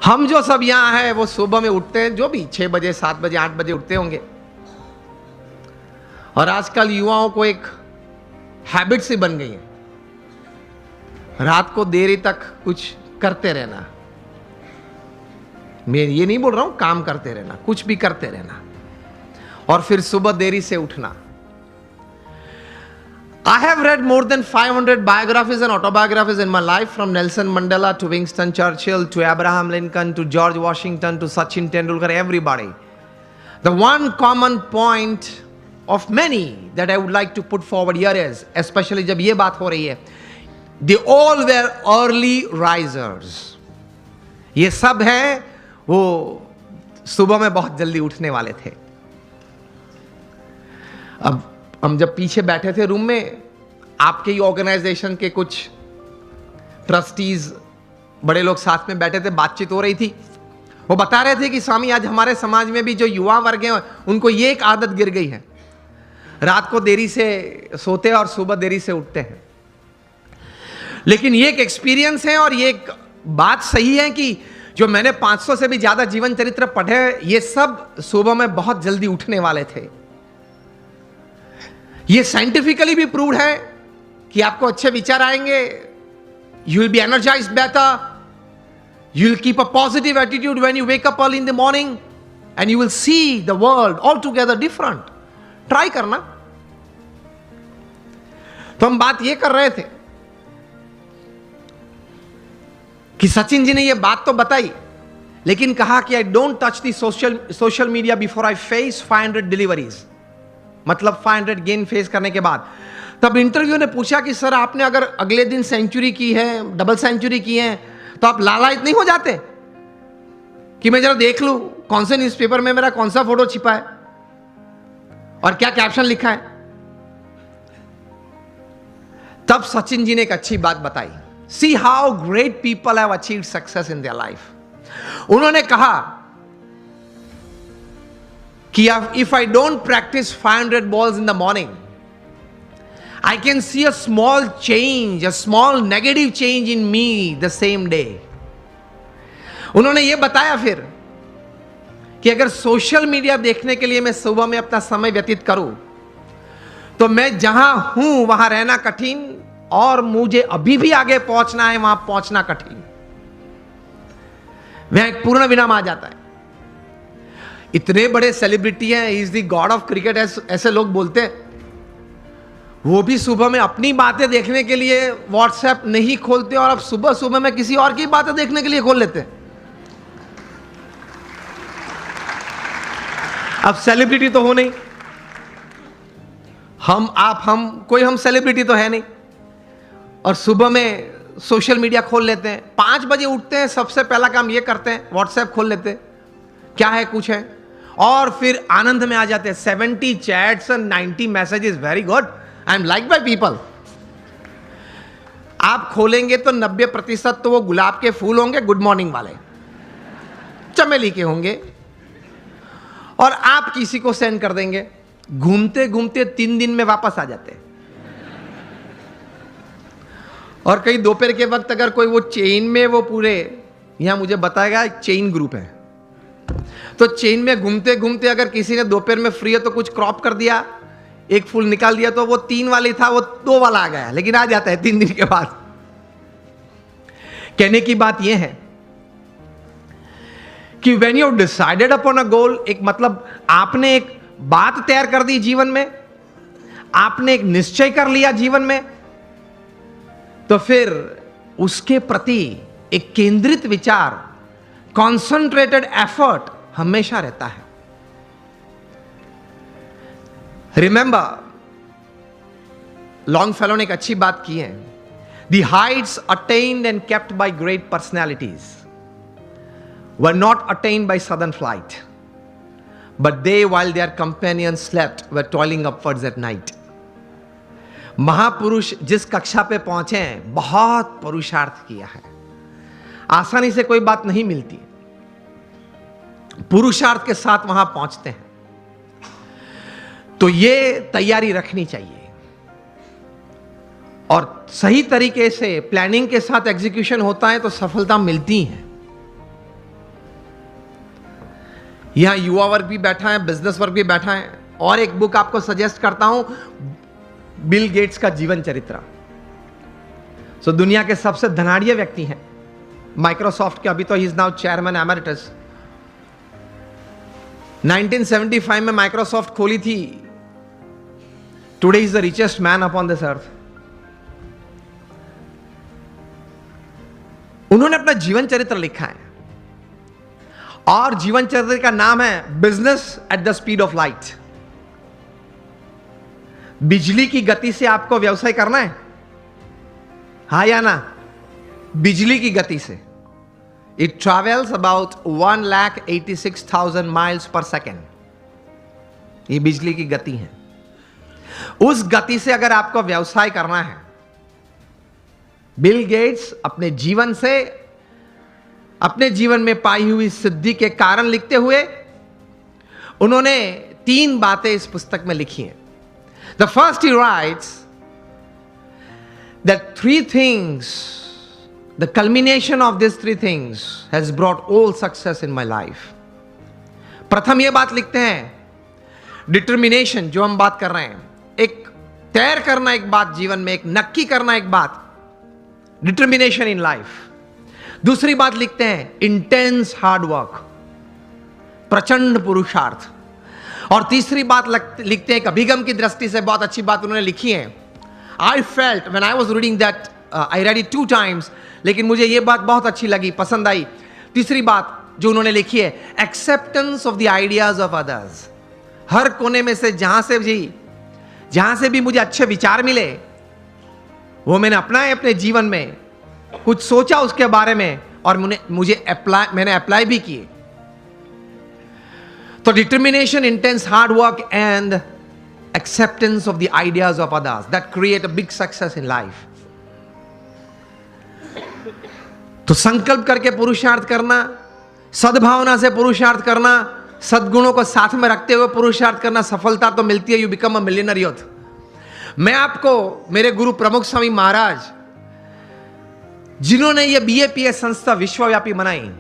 हम जो सब यहां हैं वो सुबह में उठते हैं, जो भी 6 बजे 7 बजे 8 बजे उठते होंगे। और आजकल युवाओं को एक हैबिट सी बन गई है, रात को देरी तक कुछ करते रहना। मैं ये नहीं बोल रहा हूं काम करते रहना, कुछ भी करते रहना, और फिर सुबह देरी से उठना। I have read more than 500 biographies and autobiographies in my life, from Nelson Mandela to Winston Churchill to Abraham Lincoln to George Washington to Sachin Tendulkar, everybody. The one common point of many that I would like to put forward here is, especially जब ये बात हो रही है, they all were early risers. ये सब हैं वो सुबह में बहुत जल्दी उठने वाले थे। अब हम जब पीछे बैठे थे रूम में, आपके ही ऑर्गेनाइजेशन के कुछ ट्रस्टीज बड़े लोग साथ में बैठे थे, बातचीत हो रही थी। वो बता रहे थे कि स्वामी आज हमारे समाज में भी जो युवा वर्ग हैं उनको ये एक आदत गिर गई है, रात को देरी से सोते हैं और सुबह देरी से उठते हैं। लेकिन ये एक एक्सपीरियंस है और ये एक बात सही है कि जो मैंने 500 से भी ज्यादा जीवन चरित्र पढ़े, ये सब सुबह में बहुत जल्दी उठने वाले थे। ये साइंटिफिकली भी प्रूव्ड है कि आपको अच्छे विचार आएंगे, you will be energised better, you will keep a positive attitude when you wake up early in the morning and you will see the world all together different. Try करना। तो हम बात ये कर रहे थे कि सचिन जी ने ये बात तो बताई, लेकिन कहा कि I don't touch the social media before I face 500 deliveries, मतलब 500 गेन फेस करने के बाद। तब इंटरव्यू ने पूछा कि सर आपने अगर अगले दिन सेंचुरी की है, डबल सेंचुरी की है, तो आप लालायित नहीं हो जाते कि मैं जरा देख लूं कौन से न्यूज़पेपर में मेरा कौन सा फोटो छिपा है और क्या कैप्शन लिखा है? तब सचिन जी ने एक अच्छी बात बताई। See how great people have achieved success in their life. उन्होंने कहा कि if I don't practice 500 balls in the morning, I can see a small change, a small negative change in me the same day. उन्होंने ये बताया फिर कि अगर social media देखने के लिए मैं सुबह में अपना समय व्यतीत करूं, तो मैं जहां हूं वहां रहना कठिन, और मुझे अभी भी आगे पहुंचना है वहां पहुंचना कठिन। वह एक पूर्ण विराम आ जाता है। इतने बड़े सेलिब्रिटी हैं, is the God of cricket ऐसे लोग बोलते हैं, वो भी सुबह में अपनी बातें देखने के लिए व्हाट्सएप नहीं खोलते, और अब सुबह सुबह में किसी और की बातें देखने के लिए खोल लेते हैं। अब सेलिब्रिटी तो हो नहीं, हम कोई हम सेलिब्रिटी तो है नहीं, और सुबह में सोशल मीडिया खोल लेते हैं। 5 बजे उठते हैं, सबसे पहला काम ये करते हैं व्हाट्सएप खोल लेते हैं, क्या है कुछ है, और फिर आनंद में आ जाते हैं। 70 chats and 90 messages, very good, I am like by people. आप खोलेंगे तो 90% तो वो गुलाब के फूल होंगे, गुड मॉर्निंग वाले, चमेली के होंगे, और आप किसी को सेंड कर देंगे। घूमते घूमते 3 दिन में वापस आ जाते हैं। और कई दोपहर के वक्त अगर कोई वो चेन में, वो पूरे यहां मुझे बताएगा एक चेन ग्रुप है, तो चेन में घूमते घूमते अगर किसी ने दोपहर में फ्री है तो कुछ क्रॉप कर दिया, एक फूल निकाल दिया, तो वो 3 वाली था वो 2 वाला आ गया, लेकिन आ जाता है 3 दिन के बाद। कहने की बात यह है कि when you decided upon a goal, एक मतलब आपने एक बात तैयार कर दी जीवन में, आपने एक निश्चय कर लिया जीवन में, तो फिर उसके प्रति एक केंद्रित विचार, कॉन्सेंट्रेटेड एफर्ट हमेशा रहता है। रिमेंबर, लॉन्गफेलो ने एक अच्छी बात की है, the heights attained and kept by great personalities were not attained by sudden flight, but they while their companions slept were toiling upwards at night. महापुरुष जिस कक्षा पे पहुंचे हैं, बहुत पुरुषार्थ किया है। आसानी से कोई बात नहीं मिलती, पुरुषार्थ के साथ वहां पहुंचते हैं। तो ये तैयारी रखनी चाहिए, और सही तरीके से प्लानिंग के साथ एग्जीक्यूशन होता है तो सफलता मिलती है। यहां युवा वर्ग भी बैठा है, बिजनेस वर्ग भी बैठा है। और एक बुक आपको सजेस्ट करता हूं, बिल गेट्स का जीवन चरित्र। सो दुनिया के सबसे धनाढ़िया व्यक्ति हैं माइक्रोसॉफ्ट के, अभी तो he is now chairman emeritus. 1975 में माइक्रोसॉफ्ट खोली थी। Today is the richest man upon this earth. उन्होंने अपना जीवन चरित्र लिखा है और जीवन चरित्र का नाम है business at the speed of light. बिजली की गति से आपको व्यवसाय करना है, हा या ना? बिजली की गति से। It travels about 1,86,000 miles per second. ये बिजली की गति है। उस गति से अगर आपको व्यवसाय करना है, बिल गेट्स अपने जीवन से, अपने जीवन में पाई हुई सिद्धि के कारण लिखते हुए उन्होंने 3 बातें इस पुस्तक में लिखी हैं। The first he writes that 3 things, the culmination of these 3 things has brought all success in my life. प्रथम ये बात लिखते हैं, डिटर्मिनेशन, जो हम बात कर रहे हैं, एक तैर करना एक बात जीवन में, एक नक्की करना एक बात, डिटर्मिनेशन इन लाइफ। दूसरी बात लिखते हैं इंटेंस हार्ड वर्क, प्रचंड पुरुषार्थ। और तीसरी बात लिखते हैं, अभिगम की दृष्टि से बहुत अच्छी बात उन्होंने लिखी है। I felt when I was reading that, I read it 2 times, लेकिन मुझे यह बात बहुत अच्छी लगी, पसंद आई। तीसरी बात जो उन्होंने लिखी है, acceptance of the ideas of others. हर कोने में से जहां से भी मुझे अच्छे विचार मिले, वो मैंने अपनाए अपने जीवन में, कुछ सोचा उसके बारे में और मैंने अप्लाई भी किए। तो determination, intense hard work and acceptance of the ideas of others, that create a big success in life. तो संकल्प करके पुरुषार्थ करना, सद्भावना से पुरुषार्थ करना, सद्गुणों को साथ में रखते हुए पुरुषार्थ करना, सफलता तो मिलती है। You become a millionaire youth. मैं आपको मेरे गुरु प्रमुख स्वामी महाराज, जिन्होंने ये BAPS संस्था विश्वव्यापी बनाई,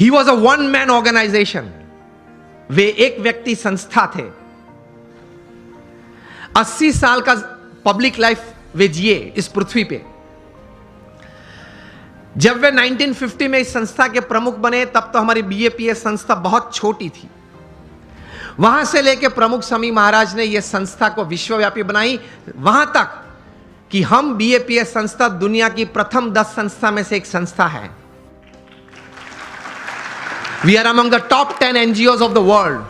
he was a 1 man organisation. वे एक व्यक्ति संस्था थे। 80 साल का पब्लिक लाइफ वे जिए इस पृथ्वी पे। जब वे 1950 में इस संस्था के प्रमुख बने, तब तो हमारी BAPS संस्था बहुत छोटी थी। वहां से लेकर प्रमुख स्वामी महाराज ने यह संस्था को विश्वव्यापी बनाई, वहां तक कि हम BAPS संस्था दुनिया की प्रथम 10 संस्था में से एक संस्था है। We are among the top 10 NGOs of the world.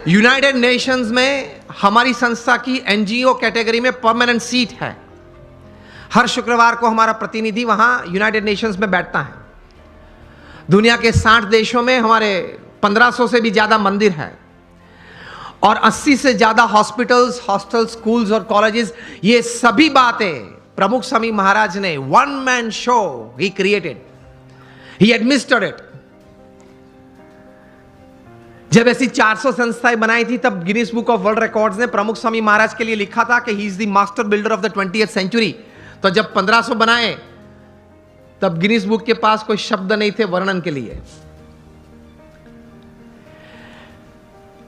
United Nations में हमारी संस्था की NGO कैटेगरी में परमानेंट सीट है। हर शुक्रवार को हमारा प्रतिनिधि वहां यूनाइटेड नेशंस में बैठता है। दुनिया के 60 देशों में हमारे 1500 से भी ज्यादा मंदिर है और 80 से ज्यादा हॉस्पिटल्स, हॉस्टल्स, स्कूल्स और कॉलेजेस। ये सभी बातें प्रमुख स्वामी महाराज ने 1 man show he created, he administered it. जब ऐसी 400 संस्थाएं बनाई थी, तब Guinness book of world records ने प्रमुख स्वामी महाराज के लिए लिखा था कि he is the master builder of the 20th century. तो जब 1500 बनाए, तब गिनीज बुक के पास कोई शब्द नहीं थे वर्णन के लिए।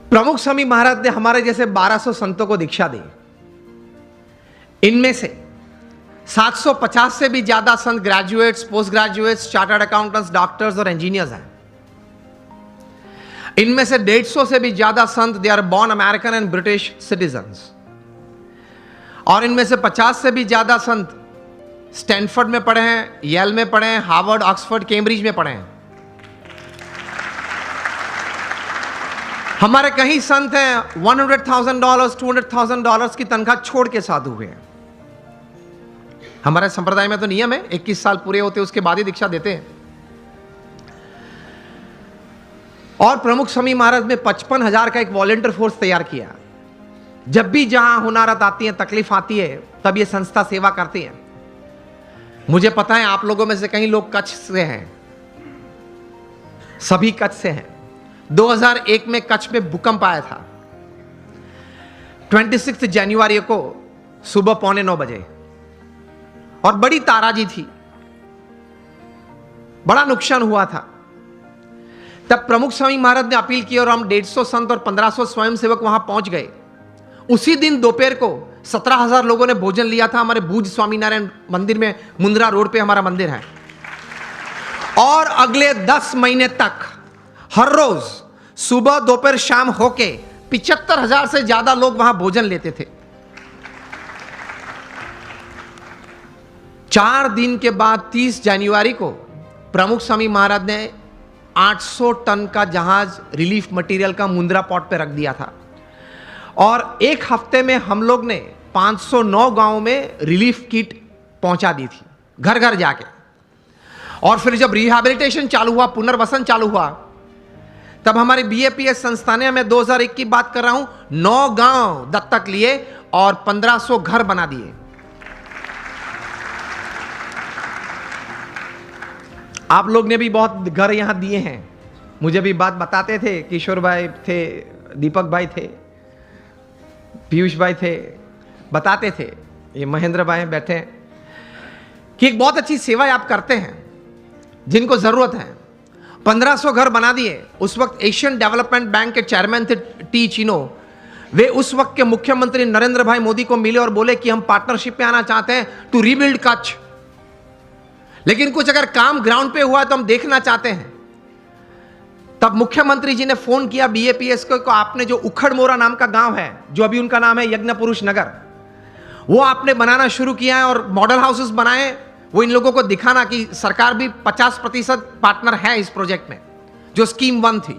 प्रमुख स्वामी महाराज ने हमारे जैसे 1200 संतों को दीक्षा दी। इनमें से 750 से भी ज्यादा संत graduates, post graduates, chartered accountants, doctors और इंजीनियर्स हैं। इनमें से 150 से भी ज्यादा संत they are born American and British citizens, और इनमें से 50 से भी ज्यादा संत स्टैनफोर्ड में पढ़े हैं, येल में पढ़े हैं, हार्वर्ड, ऑक्सफोर्ड, कैम्ब्रिज में पढ़े हैं। हमारे कई संत हैं $100,000, $200,000 की तनख्वाह छोड़ के साधु हुए हैं। हमारे संप्रदाय में तो नियम है 21 साल पूरे होते उसके बाद ही दीक्षा देते हैं। और प्रमुख स्वामी महाराज ने 55,000 का एक वॉलंटियर फोर्स तैयार किया। जब भी जहां हुनारत आती है, तकलीफ आती है, तब ये संस्था सेवा करती है। मुझे पता है आप लोगों में से कई लोग कच्छ से हैं, सभी कच्छ से हैं। 2001 में कच्छ में भूकंप आया था, 26 जनवरी को सुबह 8:45 बजे, और बड़ी ताराजी थी, बड़ा नुकसान हुआ था। तब प्रमुख स्वामी महाराज ने अपील की और हम 150 संत और 1500 स्वयंसेवक वहां पहुंच गए। उसी दिन दोपहर को 17,000 लोगों ने भोजन लिया था हमारे भूज स्वामीनारायण मंदिर में, मुंद्रा रोड पे हमारा मंदिर है। और अगले 10 महीने तक हर रोज सुबह दोपहर शाम होके 75,000 से ज्यादा लोग वहां भोजन लेते थे। 4 दिन के बाद 30 जनवरी को प्रमुख स्वामी महाराज ने 800 टन का जहाज रिलीफ मटेरियल का मुंद्रा पोर्ट पे रख दिया था। और एक हफ्ते में हम लोग ने 509 गांवों में रिलीफ किट पहुंचा दी थी, घर घर जाके। और फिर जब रिहैबिलिटेशन चालू हुआ, पुनर्वसन चालू हुआ, तब हमारे बीएपीएस संस्था ने, मैं 2001 की बात कर रहा हूं, 9 गांव दत्तक लिए और 1500 घर बना दिए। आप लोग ने भी बहुत घर यहां दिए हैं, मुझे भी बात बताते थे। किशोर भाई थे, दीपक भाई थे, पीयूष भाई थे, बताते थे। ये महेंद्र भाई बैठे हैं कि एक बहुत अच्छी सेवा आप करते हैं जिनको जरूरत है। 1500 घर बना दिए। उस वक्त एशियन डेवलपमेंट बैंक के चेयरमैन थे टी चिनो। वे उस वक्त के मुख्यमंत्री नरेंद्र भाई मोदी को मिले और बोले कि हम पार्टनरशिप में आना चाहते हैं टू रीबिल्ड कच्छ, लेकिन कुछ अगर काम ग्राउंड पे हुआ तो हम देखना चाहते हैं। तब मुख्यमंत्री जी ने फोन किया बीएपीएस को, आपने जो उखड़मोरा नाम का गांव है, जो अभी उनका नाम है यज्ञ पुरुष नगर, वो आपने बनाना शुरू किया है और मॉडल हाउसेस बनाए। वो इन लोगों को दिखाना कि सरकार भी 50% पार्टनर है इस प्रोजेक्ट में, जो स्कीम 1 थी।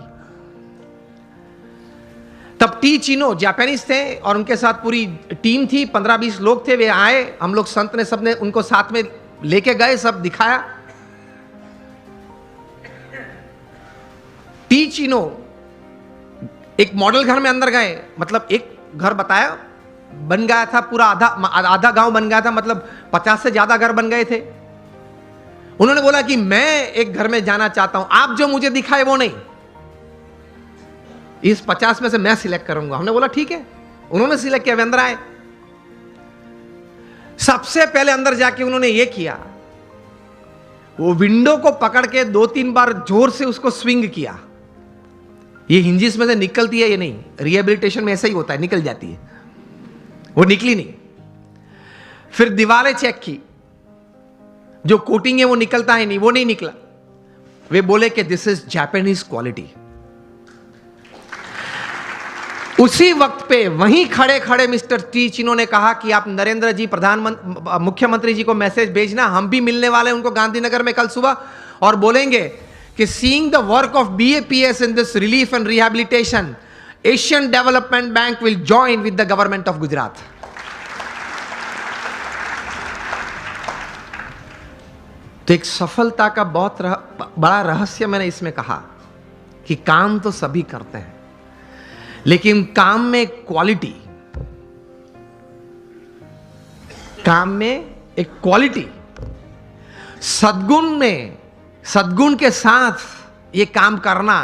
तब टी चिनो जापानीज थे और उनके साथ पूरी टीम थी, 15-20 लोग थे। वे आए, हम लोग संत ने सबने उनको साथ में लेके गए, सब दिखाया। टी चिनो एक मॉडल घर में अंदर गए, मतलब एक घर बताया, बन गया था पूरा, आधा गांव बन गया था, मतलब 50 से ज्यादा घर बन गए थे। उन्होंने बोला कि मैं एक घर में जाना चाहता हूं, आप जो मुझे दिखाए वो नहीं, इस 50 में से मैं सिलेक्ट करूंगा। हमने बोला ठीक है। उन्होंने सिलेक्ट किया, वे अंदर आए। सबसे पहले अंदर जाके उन्होंने ये किया, वो विंडो को पकड़ के 2-3 बार जोर से उसको स्विंग किया। ये हिंजिस में से निकलती है, ये नहीं, रिहेबिलिटेशन में ऐसा ही होता है, निकल जाती है, वो निकली नहीं। फिर दीवारें चेक की, जो कोटिंग है वो निकलता है नहीं, वो नहीं निकला। वे बोले कि दिस इज जापानीज क्वालिटी। उसी वक्त पे वहीं खड़े खड़े मिस्टर टी चिनो ने कहा कि आप नरेंद्र जी मुख्यमंत्री जी को मैसेज भेजना, हम भी मिलने वाले हैं उनको गांधीनगर में कल सुबह, और बोलेंगे कि seeing the work of BAPS in this relief and rehabilitation, Asian development bank will join with the government of Gujarat. तो एक सफलता का बहुत बड़ा रहस्य मैंने इसमें कहा कि काम तो सभी करते हैं, लेकिन काम में क्वालिटी, काम में एक क्वालिटी, सद्गुण के साथ ये काम करना